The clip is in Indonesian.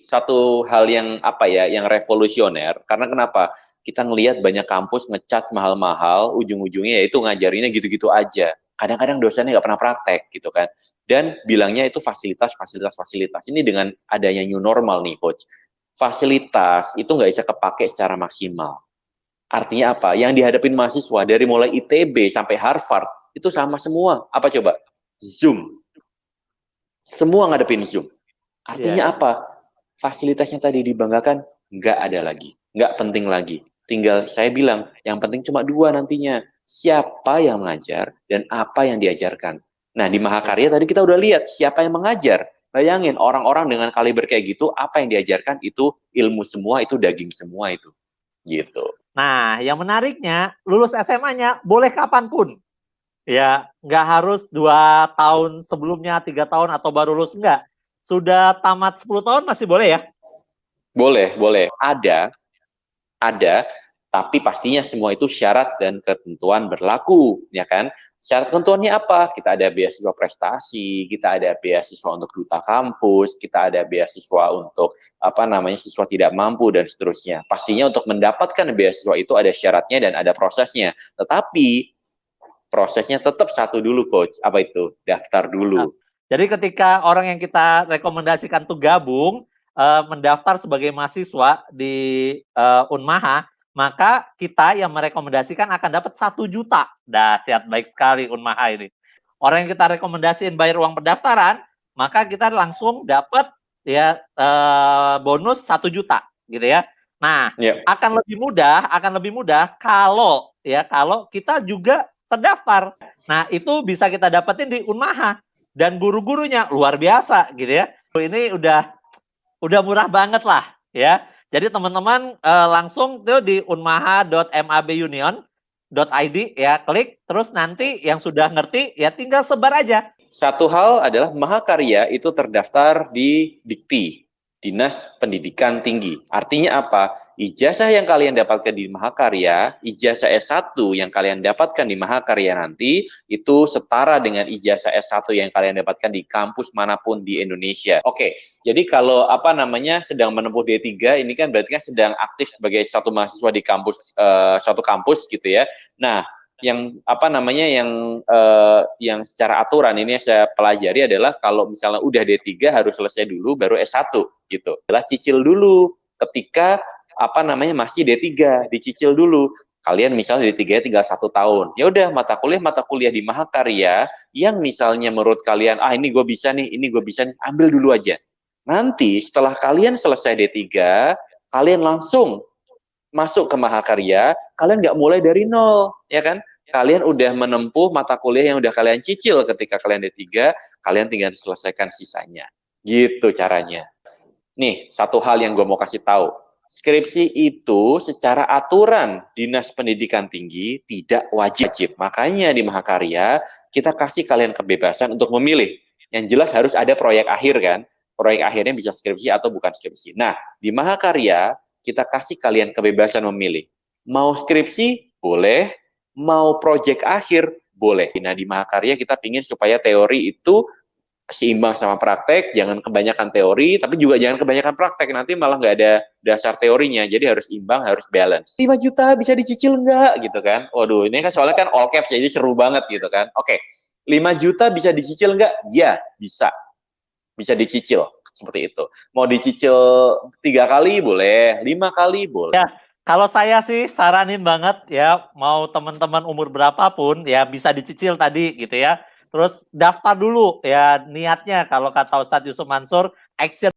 satu hal yang apa ya, yang revolusioner. Karena kenapa? Kita ngelihat banyak kampus ngecas mahal-mahal, ujung-ujungnya yaitu ngajarinnya gitu-gitu aja. Kadang-kadang dosennya nggak pernah praktek gitu kan. Dan bilangnya itu fasilitas, fasilitas, fasilitas. Ini dengan adanya new normal nih, Coach. Fasilitas itu nggak bisa kepake secara maksimal. Artinya apa? Yang dihadapin mahasiswa dari mulai ITB sampai Harvard, itu sama semua. Apa coba? Zoom. Semua ngadepin Zoom. Iya. Artinya apa? Fasilitasnya tadi dibanggakan, nggak ada lagi. Nggak penting lagi. Tinggal saya bilang, yang penting cuma dua nantinya. Siapa yang mengajar dan apa yang diajarkan. Nah, di Mahakarya tadi kita udah lihat siapa yang mengajar. Bayangin, orang-orang dengan kaliber kayak gitu, apa yang diajarkan itu ilmu semua, itu daging semua itu. Gitu. Nah, yang menariknya, lulus SMA-nya boleh kapanpun. Ya, nggak harus 2 tahun sebelumnya, 3 tahun, atau baru lulus, enggak. Sudah tamat 10 tahun masih boleh ya? Boleh, boleh. Ada, tapi pastinya semua itu syarat dan ketentuan berlaku, ya kan? Syarat ketentuannya apa? Kita ada beasiswa prestasi, kita ada beasiswa untuk duta kampus, kita ada beasiswa untuk apa namanya siswa tidak mampu dan seterusnya. Pastinya untuk mendapatkan beasiswa itu ada syaratnya dan ada prosesnya. Tetapi prosesnya tetap satu dulu, Coach. Apa itu? Daftar dulu. Jadi ketika orang yang kita rekomendasikan tuh gabung, mendaftar sebagai mahasiswa di Unmaha, maka kita yang merekomendasikan akan dapat 1 juta. Dahsyat, baik sekali Unmaha ini. Orang yang kita rekomendasiin bayar uang pendaftaran, maka kita langsung dapat ya bonus 1 juta gitu ya. Nah, akan lebih mudah kalau kita juga terdaftar. Nah, itu bisa kita dapetin di Unmaha. Dan guru-gurunya luar biasa gitu ya. Ini udah murah banget lah ya. Jadi teman-teman langsung tuh di unmaha.mabunion.id ya, klik, terus nanti yang sudah ngerti ya tinggal sebar aja. Satu hal adalah Mahakarya itu terdaftar di Dikti, Dinas Pendidikan Tinggi. Artinya apa? Ijazah yang kalian dapatkan di Mahakarya, ijazah S1 yang kalian dapatkan di Mahakarya nanti, itu setara dengan ijazah S1 yang kalian dapatkan di kampus manapun di Indonesia. Oke, jadi kalau apa namanya sedang menempuh D3, ini kan berarti kan sedang aktif sebagai satu mahasiswa di kampus, suatu kampus gitu ya. Nah, yang apa namanya yang secara aturan ini saya pelajari adalah kalau misalnya udah D3 harus selesai dulu baru S1 gitu. Adalah cicil dulu ketika apa namanya masih D3, dicicil dulu. Kalian misalnya D3 tinggal 1 tahun. Ya udah mata kuliah di Mahakarya yang misalnya menurut kalian ini gue bisa nih, ini gue bisa nih, ambil dulu aja. Nanti setelah kalian selesai D3, kalian langsung masuk ke Mahakarya, kalian nggak mulai dari nol, ya kan? Kalian udah menempuh mata kuliah yang udah kalian cicil ketika kalian D3, kalian tinggal selesaikan sisanya. Gitu caranya. Nih, satu hal yang gue mau kasih tahu. Skripsi itu secara aturan Dinas Pendidikan Tinggi tidak wajib. Makanya di Mahakarya, kita kasih kalian kebebasan untuk memilih. Yang jelas harus ada proyek akhir kan? Proyek akhirnya bisa skripsi atau bukan skripsi. Nah, di Mahakarya, kita kasih kalian kebebasan memilih. Mau skripsi, boleh. Mau proyek akhir, boleh. Nah, di Mahakarya kita ingin supaya teori itu seimbang sama praktek, jangan kebanyakan teori, tapi juga jangan kebanyakan praktek, nanti malah nggak ada dasar teorinya, jadi harus imbang, harus balance. 5 juta bisa dicicil nggak? Gitu kan. Waduh, ini kan soalnya kan all caps, jadi seru banget gitu kan. Oke, 5 juta bisa dicicil nggak? Ya, bisa. Bisa dicicil, seperti itu. Mau dicicil 3 kali boleh, 5 kali boleh. Ya, kalau saya sih saranin banget ya, mau teman-teman umur berapapun ya bisa dicicil tadi gitu ya. Terus daftar dulu ya niatnya, kalau kata Ustadz Yusuf Mansur, action